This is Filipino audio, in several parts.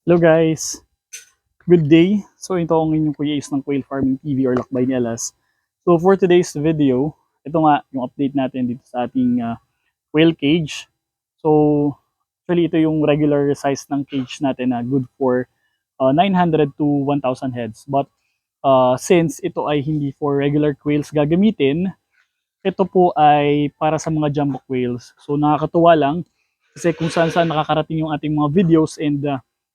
Hello guys, good day. So ito ang inyong Kuya Is ng Quail Farming TV or Lakbay ni Alas. So for today's video, ito nga yung update natin dito sa ating quail cage. So actually ito yung regular size ng cage natin na good for 900 to 1,000 heads. But since ito ay hindi for regular quails gagamitin, ito po ay para sa mga jumbo quails. So nakakatuwa lang kasi kung saan saan nakakarating yung ating mga videos and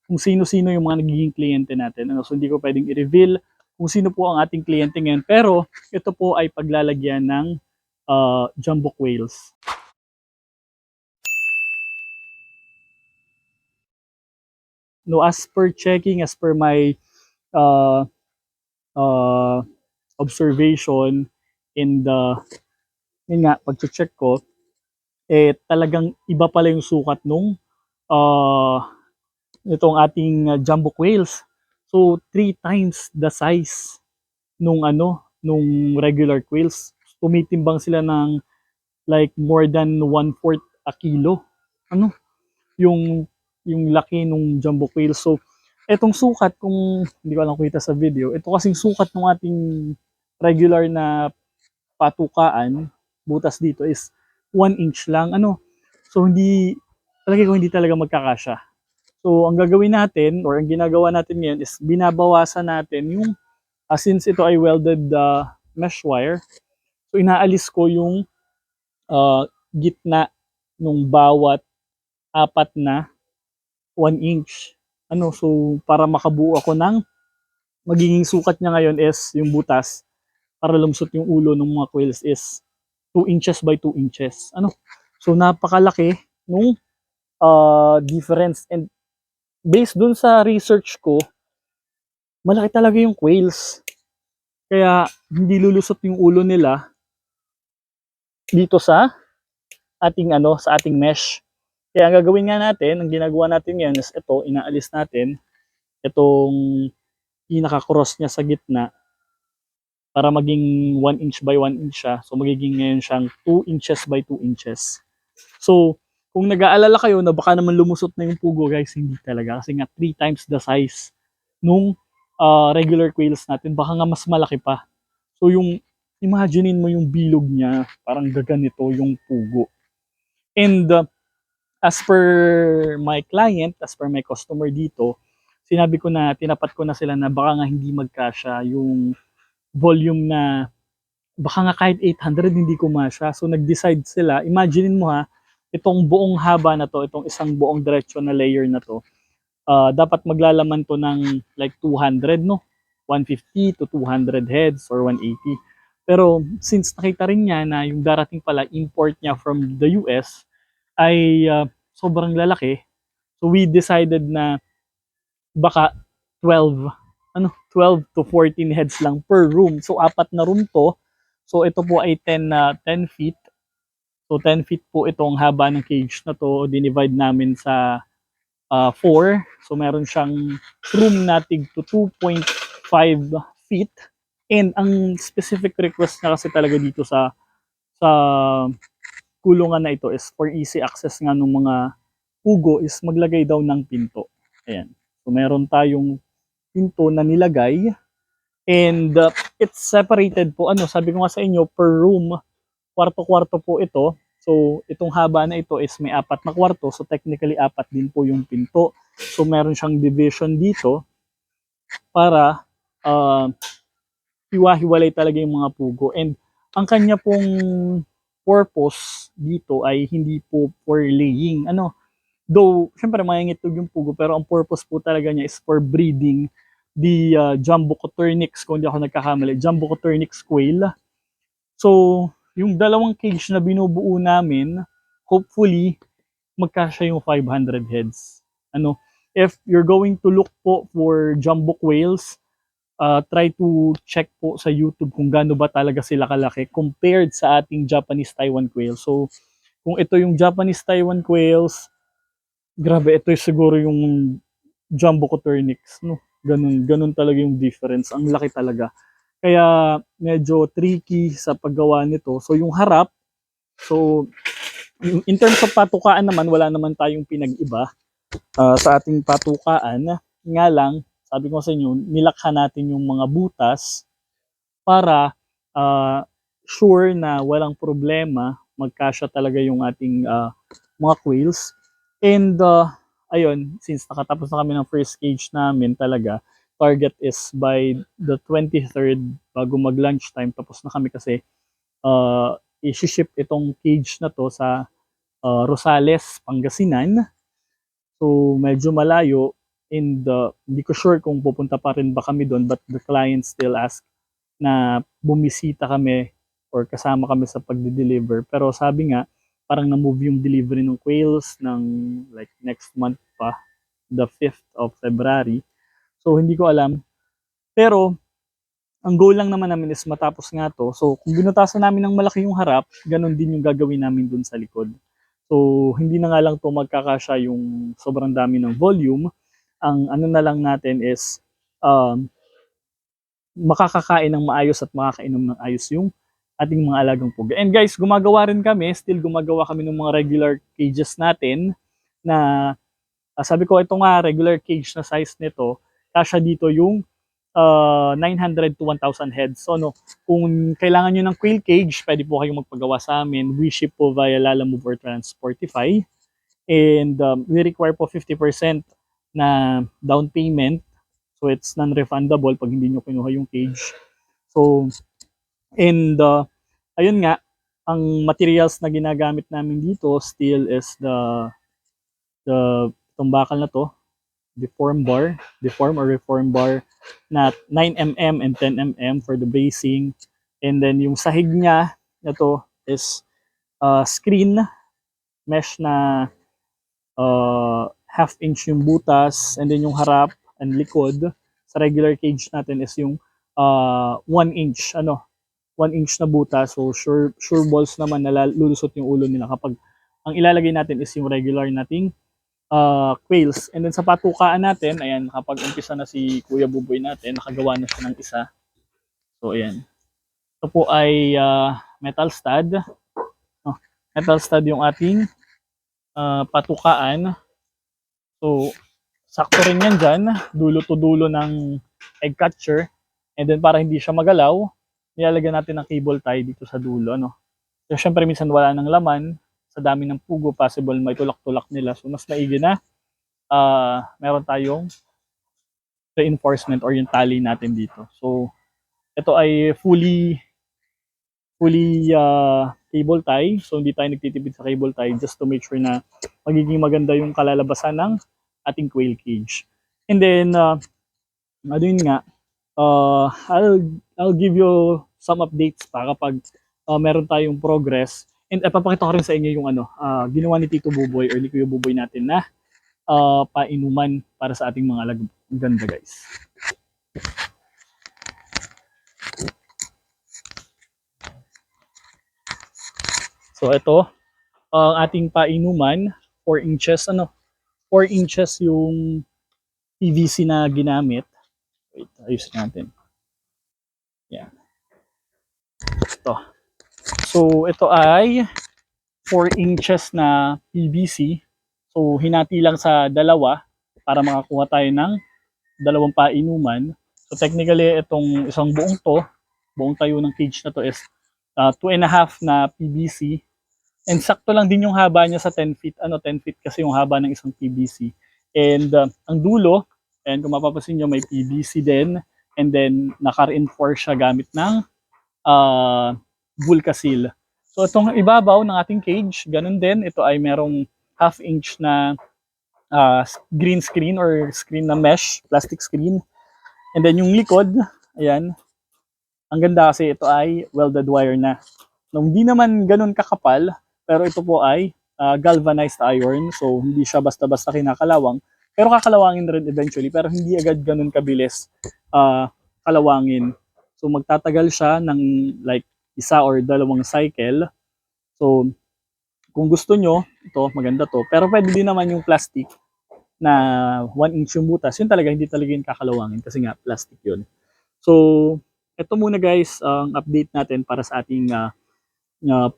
kung sino-sino yung mga nagiging kliyente natin. So hindi ko pwedeng i-reveal kung sino po ang ating kliyente ngayon. Pero ito po ay paglalagyan ng jumbo quails. No, as per checking, as per my uh, uh, observation in the, yun nga, pag-check ko, talagang iba pala yung sukat nung uh, itong ating jumbo quails. So, 3 times the size nung regular quails. Tumitimbang sila ng like more than 1/4 a kilo. Ano? Yung yung laki nung jumbo quails. So, etong sukat kung hindi ko lang kita sa video, ito kasing sukat ng ating regular na patukaan, butas dito is 1 inch lang. So, hindi talaga magkakasya. So, ang gagawin natin or ang ginagawa natin ngayon is binabawasan natin yung since ito ay welded mesh wire. So, inaalis ko yung gitna nung bawat apat na 1 inch. So para makabuo ako ng magiging sukat niya ngayon is yung butas para lumsot yung ulo ng mga quails is 2 inches by 2 inches. So napakalaki nung difference, and based dun sa research ko, malaki talaga yung quails. Kaya hindi lulusot yung ulo nila dito sa ating mesh. Kaya ang gagawin nga natin, ang ginagawa natin ngayon is ito, inaalis natin itong pinaka-cross niya sa gitna para maging 1 inch by 1 inch siya. So magiging ngayon siyang 2 inches by 2 inches. So kung nag-aalala kayo na baka naman lumusot na yung pugo, guys, hindi talaga. Kasi nga 3 times the size nung regular quails natin. Baka nga mas malaki pa. So imaginein mo yung bilog niya, parang gaganito yung pugo. And as per my client, as per my customer dito, sinabi ko na, tinapat ko na sila na baka nga hindi magkasya yung volume na, baka nga kahit 800 hindi kumasya. So nag-decide sila, imaginein mo ha, itong buong haba na to, itong isang buong diretsyo na layer na to, dapat maglalaman to ng like 200, no? 150 to 200 heads or 180. Pero since nakita rin niya na yung darating pala import niya from the US ay sobrang lalaki, so we decided na baka 12 12 to 14 heads lang per room. So apat na room to. So ito po ay 10 feet. So 10 feet po itong haba ng cage na to. Dinivide namin sa 4. So meron siyang room na tig to 2.5 feet. And ang specific request na kasi talaga dito sa kulungan na ito is for easy access nga ng mga pugo is maglagay daw ng pinto. Ayan. So meron tayong pinto na nilagay, and it's separated po, sabi ko nga sa inyo, per room, kwarto-kwarto po ito. So itong haba na ito is may 4 na kwarto, so technically 4 din po yung pinto. So meron siyang division dito para hiwa-hiwalay talaga yung mga pugo. And ang kanya pong purpose dito ay hindi po for laying. Though, syempre mangingitog yung pugo, pero ang purpose po talaga niya is for breeding the Jumbo Coturnix, kung hindi ako nagkakamali, Jumbo Coturnix quail. So, yung dalawang cage na binubuo namin, hopefully, magkasya yung 500 heads. If you're going to look po for jumbo quails, try to check po sa YouTube kung gaano ba talaga sila kalaki compared sa ating Japanese Taiwan quail. So, kung ito yung Japanese Taiwan quails, grabe, ito siguro yung Jumbo Coturnix, no? Ganun talaga yung difference. Ang laki talaga. Kaya medyo tricky sa paggawa nito. So yung harap, so in terms of patukaan naman, wala naman tayong pinag-iba sa ating patukaan. nga lang, sabi ko sa inyo, nilakha natin yung mga butas para sure na walang problema, magkasya talaga yung ating mga quails. And ayun, since nakatapos na kami ng first cage namin talaga, target is by the 23rd bago mag lunchtime, tapos na kami kasi i-ship itong cage na to sa Rosales, Pangasinan. So medyo malayo, and hindi ko sure kung pupunta pa rin ba kami doon, but the client still ask na bumisita kami or kasama kami sa pagde-deliver. Pero sabi nga, parang na-move yung delivery ng quails ng like next month pa, the 5th of February. So hindi ko alam. Pero ang goal lang naman namin is matapos nga to. So kung binutasan namin ng malaki yung harap, ganun din yung gagawin namin dun sa likod. So hindi na nga lang to magkakasya yung sobrang dami ng volume. Ang ano na lang natin is makakakain ng maayos at makakainom ng ayos yung ating mga alagang puga. And guys, gumagawa rin kami, still gumagawa kami ng mga regular cages natin na sabi ko, ito nga regular cage na size nito, kasya dito yung 900 to 1,000 heads. So no, kung kailangan nyo ng quail cage, pwede po kayong magpagawa sa amin. We ship po via Lalamove or Transportify. And we require po 50% na down payment. So it's non-refundable pag hindi nyo kinuha yung cage. So, and ayun nga, ang materials na ginagamit namin dito still is itong bakal na to, deform or reform bar na 9mm and 10mm for the bracing. And then yung sahig niya na to is screen mesh na half inch yung butas, and then yung harap and likod sa regular cage natin is yung 1 inch 1 inch na butas. So sure balls naman na lulusot yung ulo nila kapag ang ilalagay natin is yung regular nating quails. And then sa patukaan natin, ayan, kapag umpisa na si Kuya Buboy natin, nakagawa na siya ng isa. So ayan, ito po ay metal stud. Metal stud yung ating patukaan. So sakto rin yan dyan, dulo to dulo ng egg catcher. And then para hindi siya magalaw, nilalagyan natin ng cable tie dito sa dulo. So syempre minsan wala ng laman, sa dami ng pugo, possible may tulak-tulak nila. So mas maigi na meron tayong reinforcement or yung tali natin dito. So ito ay fully cable tie. So hindi tayo nagtitipid sa cable tie just to make sure na magiging maganda yung kalalabasan ng ating quail cage. And then ano yun nga, I'll give you some updates pa kapag meron tayong progress. And papakita ko rin sa inyo yung ginawa ni Tito Buboy or ni Kuya Buboy natin na painuman para sa ating mga alagang ganda, guys. So ito ang ating painuman, 4 inches 4 inches yung PVC na ginamit. Wait, ayusin natin. Yan. Ito. So ito ay 4 inches na PVC. So hinati lang sa dalawa para makakuha tayo ng dalawang painuman. So technically itong isang buong tayo ng cage na to is 2.5 na PVC. And sakto lang din yung haba niya sa 10 feet. 10 feet kasi yung haba ng isang PVC. And ang dulo, and kung mapapansin nyo, may PVC din. And then naka-reinforce siya gamit ng Vulcasil. So itong ibabaw ng ating cage, ganun din. Ito ay merong half inch na green screen or screen na mesh, plastic screen. And then yung likod, ayan, ang ganda kasi ito ay welded wire na. Hindi naman ganun kakapal, pero ito po ay galvanized iron. So hindi siya basta-basta kinakalawang. Pero kakalawangin rin eventually, pero hindi agad ganun kabilis kalawangin. So magtatagal siya ng like isa or dalawang cycle. So kung gusto nyo, ito maganda to. Pero pwede din naman yung plastic na 1 inch yung butas. Yun talaga, hindi talaga yung kakalawangin kasi nga plastic yun. So ito muna guys ang update natin para sa ating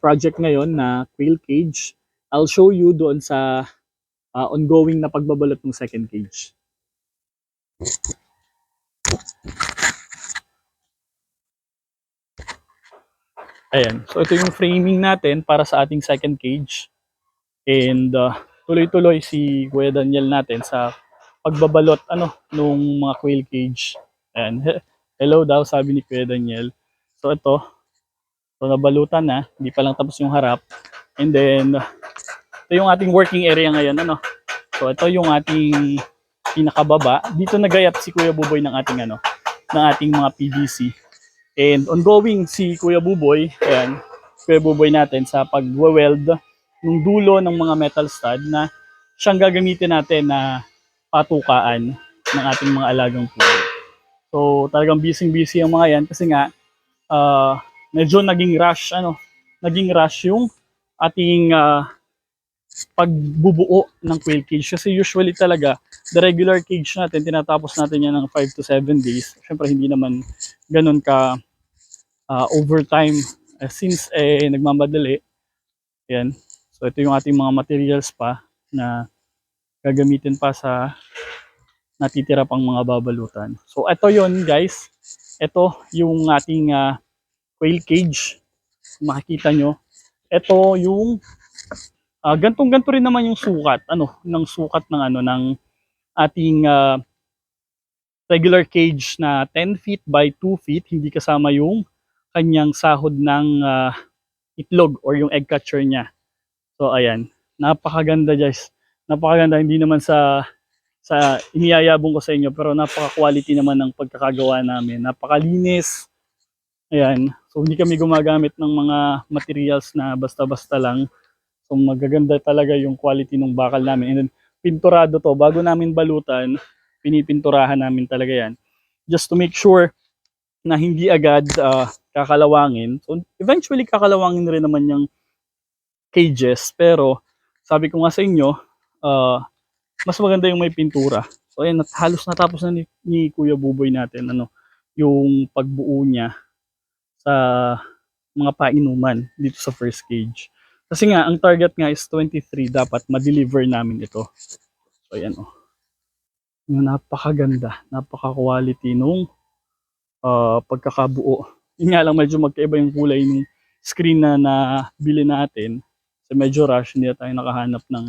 project ngayon na quail cage. I'll show you doon sa ongoing na pagbabalot ng second cage. Ayan. So ito yung framing natin para sa ating second cage. And tuloy-tuloy si Kuya Daniel natin sa pagbabalot nung mga quail cage. Ayan. Hello daw sabi ni Kuya Daniel. So ito, so nabalutan na, hindi pa lang tapos yung harap. And then ito yung ating working area ngayon So ito yung ating pinakababa. Dito nagayat si Kuya Buboy ng ating ng ating mga PVC. And ongoing si Kuya Buboy, ayan, Kuya Buboy natin sa pagwe-weld ng dulo ng mga metal stud na siyang gagamitin natin na patukaan ng ating mga alagang pugo. So talagang busy-busy ang mga yan kasi nga medyo naging rush yung ating pagbubuo ng quail cage kasi usually talaga the regular cage natin tinatapos natin yan ng 5 to 7 days. Syempre hindi naman ganun ka overtime since nagmamadali. Yan. So ito yung ating mga materials pa na gagamitin pa sa natitira pang mga babalutan. So ito yon guys. Ito yung ating quail cage. Makikita nyo. Ito yung gantong-ganto rin naman yung sukat ng sukat ng ating regular cage na 10 feet by 2 feet, hindi kasama yung kanyang sahod ng itlog or yung egg catcher niya. So ayan, napakaganda guys. Napakaganda, hindi naman sa iniyayabong ko sa inyo pero napaka-quality naman ng pagkakagawa namin. Napakalinis. Ayan. So hindi kami gumagamit ng mga materials na basta-basta lang. So magaganda talaga yung quality ng bakal namin. And then pinturado to. Bago namin balutan, pinipinturahan namin talaga yan. Just to make sure na hindi agad kakalawangin. So eventually kakalawangin rin naman yung cages. Pero sabi ko nga sa inyo, mas maganda yung may pintura. So ayan, halos natapos na ni Kuya Buboy natin yung pagbuo niya sa mga painuman dito sa first cage. Kasi nga, ang target nga is 23, dapat ma-deliver namin ito. So ayan yung napakaganda, napaka-quality nung pagkakabuo. Yun nga lang, medyo magkaiba yung kulay ng screen na nabili natin. So medyo rush, hindi na tayo nakahanap ng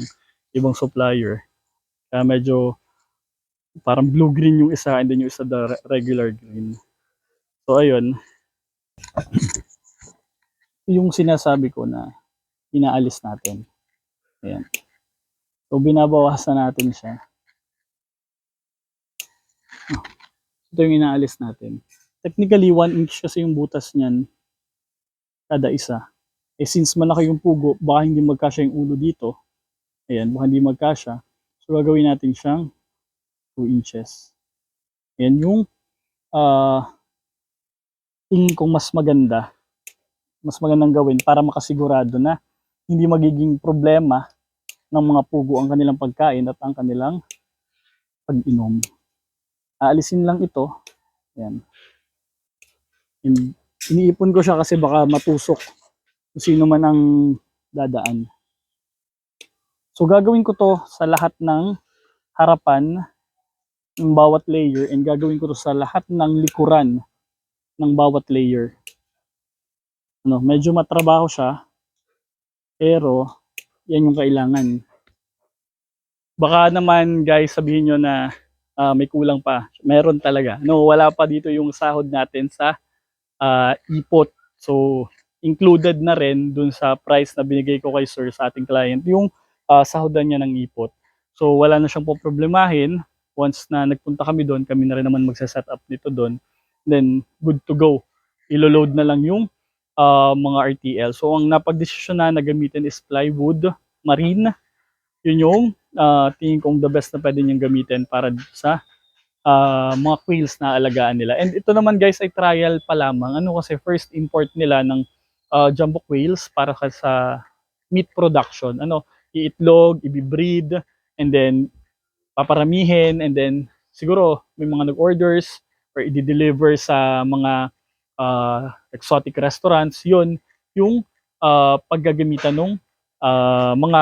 ibang supplier. Kaya medyo parang blue-green yung isa and then yung isa the regular green. So ayun, yung sinasabi ko na inaalis natin. Ayan. So binabawasan natin siya. Ito yung inaalis natin. Technically 1 inch kasi yung butas niyan kada isa. Since malaki yung pugo, baka hindi magkasya yung ulo dito. Ayan, baka hindi magkasya. So gagawin natin siyang 2 inches. Ayan yung tingin kong mas magandang gawin para makasigurado na hindi magiging problema ng mga pugo ang kanilang pagkain at ang kanilang pag-inom. Aalisin lang ito. Ayan. Iniipon ko siya kasi baka matusok kung sino man ang dadaan. So gagawin ko to sa lahat ng harapan ng bawat layer and gagawin ko to sa lahat ng likuran ng bawat layer. Medyo matrabaho siya pero yan yung kailangan. Baka naman guys sabihin nyo na may kulang pa. Meron talaga. Wala pa dito yung sahod natin sa ipot. So included na rin dun sa price na binigay ko kay sir sa ating client yung sahodan niya ng ipot. So wala na siyang poproblemahin. Once na nagpunta kami doon, kami na rin naman magsa-set up nito doon. Then good to go. Ilo-load na lang yung mga RTL. So ang napagdesisyon na gamitin is plywood, marine. Yun yung tingin kong the best na pwede niyang gamitin para sa mga quails na alagaan nila. And ito naman guys ay trial pa lamang. Kasi first import nila ng jumbo quails para sa meat production. Iitlog, ibibreed, and then paparamihin, and then siguro may mga nag-orders or i-deliver sa mga exotic restaurants. Yun yung paggagamitan ng mga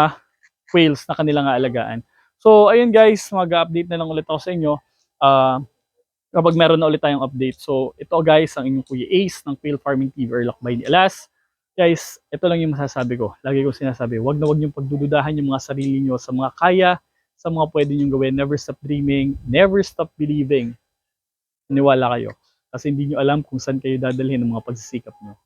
quails na kanilang aalagaan. So ayun guys, mag-update na lang ulit ako sa inyo. ah, kapag meron na ulit tayong update. So, ito guys, ang inyong Kuya Ace ng Quail Farming TV or Lakbay ni Alas. Guys, ito lang yung masasabi ko. Lagi ko sinasabi, wag na wag niyong pagdududahan yung mga sarili niyo sa mga kaya, sa mga pwede niyong gawin. Never stop dreaming, never stop believing. Niwala kayo. Kasi hindi niyo alam kung saan kayo dadalhin ng mga pagsisikap niyo.